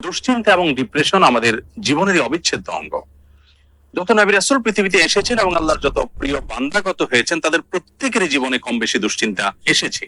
দুশ্চিন্তা এবং ডিপ্রেশন আমাদের জীবনেরই অবিচ্ছেদ্য অঙ্গ। যত নবী রাসূল পৃথিবীতে এসেছেন এবং আল্লাহর যত প্রিয় বান্দাগত হয়েছেন, তাদের প্রত্যেকেরই জীবনে কম বেশি দুশ্চিন্তা এসেছে।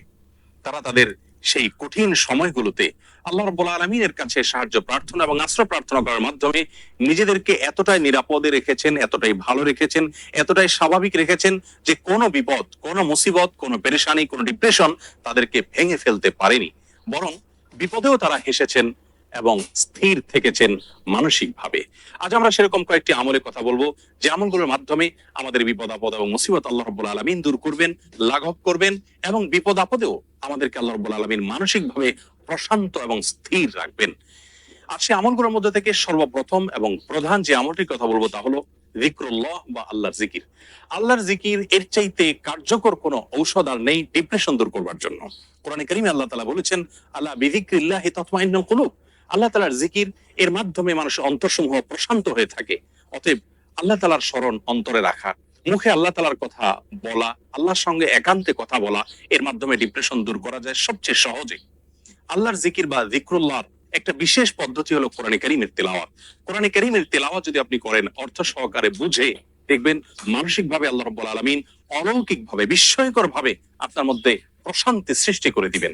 তারা তাদের সেই কঠিন সময়গুলোতে আল্লাহ রাব্বুল আলামিনের কাছে সাহায্য প্রার্থনা এবং আশ্রয় প্রার্থনা করার মাধ্যমে নিজেদেরকে এতটাই নিরাপদে রেখেছেন, এতটাই ভালো রেখেছেন, এতটাই স্বাভাবিক রেখেছেন যে কোনো বিপদ, কোনো মুসিবত, কোনো পেরেশানি, কোনো ডিপ্রেশন তাদেরকে ভেঙে ফেলতে পারেনি। বরং বিপদেও তারা হেসেছেন এবং স্থির থেকেছেন মানসিকভাবে। আজ আমরা সেরকম কয়েকটি আমলের কথা বলবো, যে আমলগুলোর মাধ্যমে আমাদের বিপদ আপদ এবং মুসিবত আল্লাহ রাব্বুল আলামিন দূর করবেন, লাঘব করবেন এবং বিপদ আপদেও আমাদেরকে আল্লাহ রাব্বুল আলামিন মানসিকভাবে প্রশান্ত এবং স্থির রাখবেন। আর সেই আমলগুলোর মধ্যে থেকে সর্বপ্রথম এবং প্রধান যে আমলটির কথা বলবো তা হলো যিকরুল্লাহ বা আল্লাহর জিকির। আল্লাহর জিকির এর চাইতে কার্যকর কোনো ঔষধ আর নেই ডিপ্রেশন দূর করবার জন্য। কোরআনে কারীমে আল্লাহ তাআলা বলেছেন, আলা বিযিকরিল্লাহি তাতমাইন্নুল কুলুব। আল্লাহ তাআলার জিকির এর মাধ্যমে মানুষের অন্তরসমূহ প্রশান্ত হয়ে থাকে। অতএব আল্লাহ তাআলার স্মরণ অন্তরে রাখা, মুখে আল্লাহ তাআলার কথা বলা, আল্লাহর সঙ্গে একান্তে কথা বলা, এর মাধ্যমে ডিপ্রেশন দূর করা যায় সবচেয়ে সহজে। আল্লাহর জিকির বা যিকরুল্লাহর একটা বিশেষ পদ্ধতি হলো কোরআনে কারীমের তেলাওয়াত। কোরআনে কারীমের তেলাওয়াত যদি আপনি করেন অর্থ সহকারে বুঝে, দেখবেন মানসিকভাবে আল্লাহ রাব্বুল আলামিন অলৌকিকভাবে, বিস্ময়করভাবে আপনার মধ্যে প্রশান্তি সৃষ্টি করে দিবেন।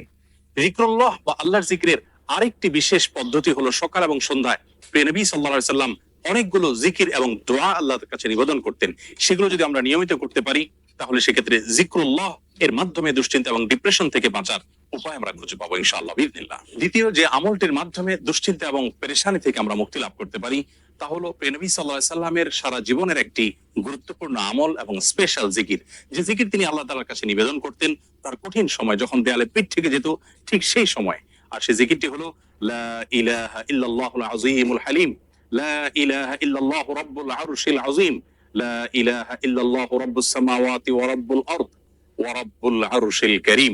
যিকরুল্লাহ বা আল্লাহর জিকিরের আরেকটি বিশেষ পদ্ধতি হলো সকাল এবং সন্ধ্যায় প্রিয় নবী সাল্লাল্লাহু আলাইহি সাল্লাম অনেকগুলো জিকির এবং দোয়া আল্লাহর কাছে নিবেদন করতেন। সেগুলো যদি আমরা নিয়মিত করতে পারি, তাহলে সেক্ষেত্রে যিকরুল্লাহ এর মাধ্যমে দুশ্চিন্তা এবং ডিপ্রেশন থেকে বাঁচার উপায় আমরা খুঁজে পাবো ইনশাআল্লাহ বিইذنিল্লাহ। দ্বিতীয় যে আমলটির মাধ্যমে দুশ্চিন্তা এবং পেরেশানি থেকে আমরা মুক্তি লাভ করতে পারি, তা হলো প্রিয় নবী সাল্লাল্লাহু আলাইহি সাল্লামের সারা জীবনের একটি গুরুত্বপূর্ণ আমল এবং স্পেশাল জিকির। যে জিকির তিনি আল্লাহ তাআলার কাছে নিবেদন করতেন তার কঠিন সময়, যখন দেয়ালে পিঠ থেকে যেত, ঠিক সেই সময়। আর সেই জিকিরটি হলো লা ইলাহা ইল্লাল্লাহুল আযীমুল হালিম, লা ইলাহা ইল্লাল্লাহু রাব্বুল আরশিল আযীম, লা ইলাহা ইল্লাল্লাহু রাব্বুস সামাওয়াতি ওয়া রাব্বুল আরদ ওয়া রাব্বুল আরশিল কারীম।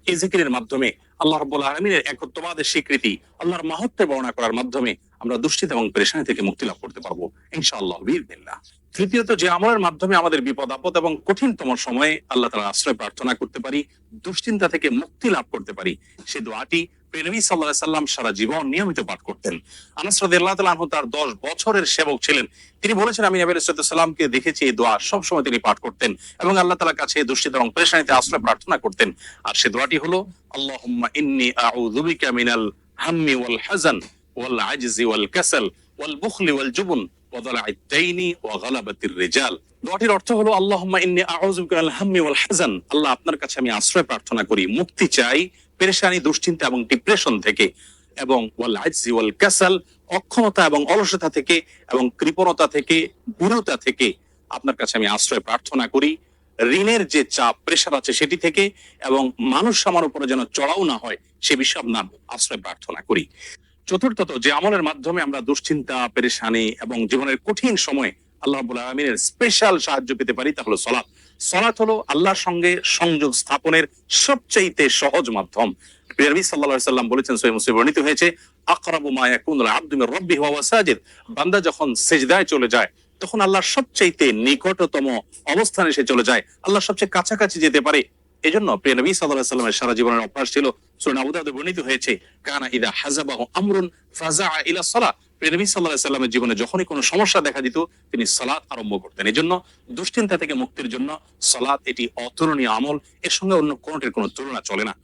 এই জিকিরের মাধ্যমে আল্লাহ রাব্বুল আলামিনের একত্ববাদের স্বীকৃতি, আল্লাহর মাহাত্ম্য বর্ণনা করার মাধ্যমে আমরা দুশ্চিন্তা এবং পেরেশানি থেকে মুক্তি লাভ করতে পারবো ইনশাআল্লাহ বিইذنিল্লাহ। তৃতীয়ত যে আমলের মাধ্যমে আমাদের বিপদ আপদ এবং কঠিনতম সময়ে আল্লাহ তাআলার আশ্রয় প্রার্থনা করতে পারি, দুশ্চিন্তা থেকে মুক্তি লাভ করতে পারি, সে দোয়াটি প্রিয় নবী সাল্লাল্লাহু আলাইহি সাল্লাম সারা জীবন নিয়মিত পাঠ করতেন। আনাস রাদিয়াল্লাহু তাআলা আনহু তার 10 বছরের সেবক ছিলেন। তিনি বলেছেন, আমি নবী আলাইহিস সালামকে দেখেছি এই দোয়া সব সময় তিনি পাঠ করতেন এবং আল্লাহ তাআলার কাছে দুশ্চিন্তা এবং পেরেশানিতে আশ্রয় প্রার্থনা করতেন। আর সে দোয়াটি হলো আল্লাহুম্মা ইন্নী আউযু বিকা মিনাল হাম্মি ওয়াল হাযান ওয়াল আজজি ওয়াল কাসাল ওয়াল বুখলি ওয়াল জুবন ওয়া দালা'আদ দাইনি ওয়া গালাবাতির রিজাল। দোয়াটির অর্থ হলো আল্লাহুম্মা ইন্নী আউযু বিকা মিনাল হাম্মি ওয়াল হাযান। আল্লাহ, আপনার কাছে আমি আশ্রয় প্রার্থনা করি, মুক্তি চাই পেরেশানি, দুশ্চিন্তা এবং ডিপ্রেশন থেকে, এবং ওয়াল আজজি ওয়াল কাসাল, অক্ষমতা এবং অলসতা থেকে এবং কৃপণতা থেকে, বুড়োতা থেকে আপনার কাছে আমি আশ্রয় প্রার্থনা করি। ঋণের যে চাপ, প্রেশার আছে সেটি থেকে, এবং মানুষ আমার উপরে যেন চড়াও না হয় সে বিষয়ে আপনার আশ্রয় প্রার্থনা করি। চতুর্থত যে আমলের মাধ্যমে আমরা দুশ্চিন্তা, পেরেশানি এবং জীবনের কঠিন সময়ে আল্লাহ রাব্বুল আলামিনের স্পেশাল সাহায্য পেতে পারি, তা হলো সালাত। সালাত হলো আল্লাহর সঙ্গে সংযোগ স্থাপনের সবচেয়ে সহজ মাধ্যম। প্রিয় নবী সাল্লাল্লাহু আলাইহি সাল্লাম বলেছেন, সহিহ মুসলিমে বর্ণিত হয়েছে, আকরাবু মা ইয়াকুনুল আবদু মির রাব্বিহি ওয়া হুয়া সাজিদ। বান্দা যখন সিজদায় চলে যায় তখন আল্লাহর সবচেয়ে নিকটতম অবস্থানে সে চলে যায়, আল্লাহর সবচেয়ে কাছাকাছি যেতে পারে। এজন্য প্রিয় নবী সাল্লাল্লাহু আলাইহি সাল্লামের সারা জীবনের অভ্যাস ছিল, সূরা আবু দাউদে বর্ণিত হয়েছে, কানা ইযা হাযাবাহু আমরুন ফাযাআ ইলা সালাহ। প্রিয় নবী সাল্লাল্লাহু আলাইহি সাল্লামের জীবনে যখনই কোনো সমস্যা দেখা দিত তিনি সালাত আরম্ভ করতেন। এজন্য দুশ্চিন্তা থেকে মুক্তির জন্য সালাত এটি অতুলনীয় আমল, এর সঙ্গে অন্য কোনটির কোনো তুলনা চলে না।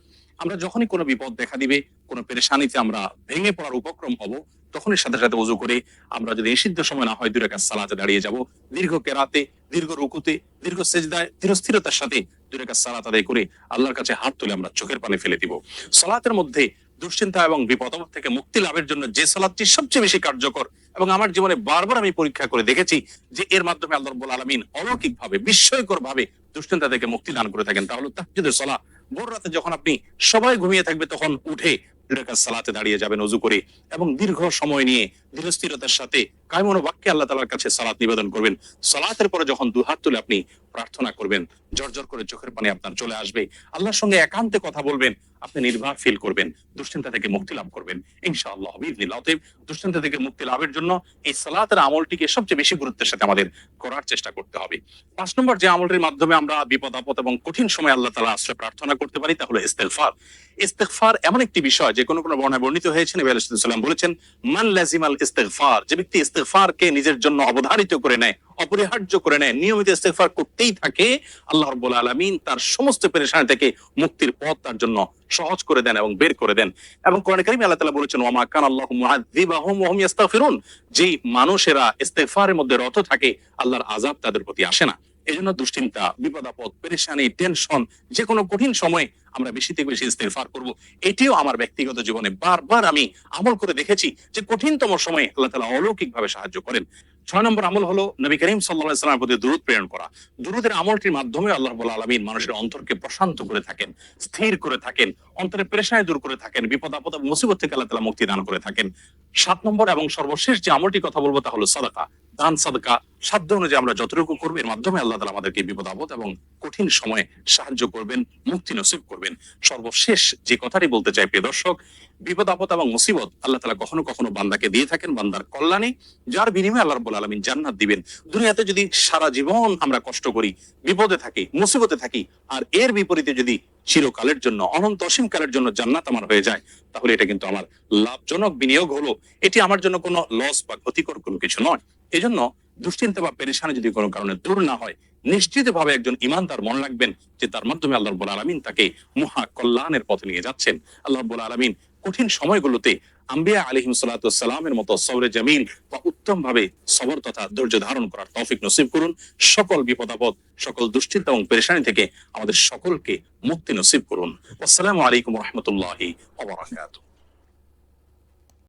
আমরা যখনই কোনো বিপদ দেখা দিবে, কোনো পেরেশানিতে আমরা ভেঙে পড়ার উপক্রম হব, তখনই সাথে সাথে ওযু করে আমরা যদি নিষিদ্ধ সময় না হয় 2 রাকাত সালাতে দাঁড়িয়ে যাব, দীর্ঘ কেরাতে, দীর্ঘ রুকুতে, দীর্ঘ সিজদায় ধীরস্থিরতার সাথে 2 রাকাত সালাত আদায় করে আল্লাহর কাছে হাত তুলে আমরা চোখের পানি ফেলে দিব। সালাতের মধ্যে দুশ্চিন্তা এবং বিপদ আপদ থেকে মুক্তি লাভের জন্য যে সালাতটি সবচেয়ে বেশি কার্যকর, এবং আমার জীবনে বারবার আমি পরীক্ষা করে দেখেছি যে এর মাধ্যমে আল্লাহ রাব্বুল আলামিন অলৌকিকভাবে, বিস্ময়করভাবে দুশ্চিন্তা থেকে মুক্তি দান করে থাকেন, তা হলো তাহাজ্জুদের সালাত। ভোর রাতে যখন আপনি সবাই ঘুমিয়ে থাকবে তখন উঠে 2 রাকাত সালাতে দাঁড়িয়ে যাবেন ওযু করে, এবং দীর্ঘ সময় নিয়ে ধীরস্থিরতার সাথে কায়মনো বাক্যে আল্লাহ তাআলার কাছে সালাত নিবেদন করবেন। সালাতের পরে যখন দুহাত তুলে আপনি প্রার্থনা করবেন, জর্জর করে চোখের পানি আপনার চলে আসবে, আল্লাহর সঙ্গে একান্তে কথা বলবেন, আপনি নির্ভর ফিল করবেন, দুশ্চিন্তা থেকে মুক্তি লাভ করবেন ইনশাআল্লাহ বিইذনিল্লাহ। অতএব দুশ্চিন্তা থেকে মুক্তি লাভের জন্য এই সালাতের আমলটিকে সবচেয়ে বেশি গুরুত্বের সাথে আমাদের করার চেষ্টা করতে হবে। ৫ নম্বর যে আমলটির মাধ্যমে আমরা বিপদ আপদ এবং কঠিন সময় আল্লাহ তাআলা আশ্রয় প্রার্থনা করতে পারি তা হলো ইস্তেগফার। ইস্তেগফার এমন একটি বিষয় যে কোনো বর্ণনায় বর্ণিত হয়েছে, নবী আলাইহিস সালাম বলেছেন, মান লাজিমাল ইস্তেগফার, যে ব্যক্তি ইস্তেগফারকে নিজের জন্য অবধারিত করে নেয়, অপরিহার্য করে নেয়, নিয়মিত ইস্তেগফার করতেই থাকে, আল্লাহ রাব্বুল আলামিন তার সমস্ত পেরেশানি থেকে মুক্তির পথ তার জন্য সহজ করে দেন এবং বের করে দেন। এবং কোরআনে কারিমে আল্লাহ তাআলা বলেছেন, ওয়া মা কানা আল্লাহু মুআযযিবাহুম ওয়া হুম ইস্তাগফিরুন, যেই মানুষেরা ইস্তেগফারের মধ্যে রত থাকে আল্লাহর আযাব তাদের প্রতি আসে না। এজন্য দুশ্চিন্তা, বিপদ আপদ, পেরেশানি, টেনশন, যে কোনো কঠিন সময়ে আমরা বেশি থেকে বেশি ইস্তেগফার করব। এটিও আমার ব্যক্তিগত জীবনে বারবার আমি আমল করে দেখেছি যে কঠিনতম সময়ে আল্লাহ তাআলা অলৌকিকভাবে সাহায্য করেন। ৬ নম্বর আমল হলো নবী করিম সাল্লাল্লাহু আলাইহি ওয়াসাল্লামের প্রতি দুরূদ প্রেরণ করা। দুরূদের আমলটির মাধ্যমে আল্লাহ রাব্বুল আলামিন মানুষের অন্তরকে প্রশান্ত করে থাকেন, স্থির করে থাকেন, অন্তরের পেরেশানি দূর করে থাকেন, বিপদ আপদ এবং মুসিবত থেকে আল্লাহ তাআলা মুক্তি দান করে থাকেন। ৭ নম্বর এবং সর্বশেষ যে আমলটির কথা বলবো তা হলো সাদাকা, দান সাদকা। সাধ্য অনুযায়ী আমরা যতটুকু করব এর মাধ্যমে আল্লাহ তাআলা আমাদেরকে বিপদ আপদ এবং কঠিন সময়ে সাহায্য করবেন, মুক্তি নসিব করবেন। সর্বশেষ যে কথাটি বলতে চাই প্রিয় দর্শক, বিপদ আপদ এবং মুসিবত আল্লাহ তাআলা কখনো কখনো বান্দাকে দিয়ে থাকেন বান্দার কল্যাণে, যার বিনিময়ে আল্লাহ রাব্বুল আলামিন জান্নাত দিবেন। দুনিয়াতে যদি সারা জীবন আমরা কষ্ট করি, বিপদে থাকি, মুসিবতে থাকি, আর এর বিপরীতে যদি চিরকালের জন্য, অনন্ত অসীম কালের জন্য জান্নাত আমার হয়ে যায়, তাহলে এটা কিন্তু আমার লাভজনক বিনিয়োগ হলো। এটি আমার জন্য কোনো লস বা ক্ষতিকর কোনো কিছু নয়। এজন্য দুশ্চিন্তা বা পেরেশানি যদি কোনো কারণে দূর না হয়, নিশ্চিতভাবে একজন ঈমানদার মনে রাখবেন যে তার মাধ্যমে আল্লাহ রাব্বুল আলামিন তাকে মহা কল্যাণের পথে নিয়ে যাচ্ছেন। আল্লাহ রাব্বুল আলামিন কঠিন সময়গুলোতে আম্বিয়া আলাইহিস সালাতু ওয়াস সালামের মতো সবরে জামিল বা উত্তম ভাবে সবর তথা ধৈর্য ধারণ করার তৌফিক নসিব করুন। সকল বিপদ আপদ, সকল দুশ্চিন্তা এবং পেরেশানি থেকে আমাদের সকলকে মুক্তি নসিব করুন। আসসালামু আলাইকুম ওয়া রাহমাতুল্লাহি ওয়া বারাকাতুহু।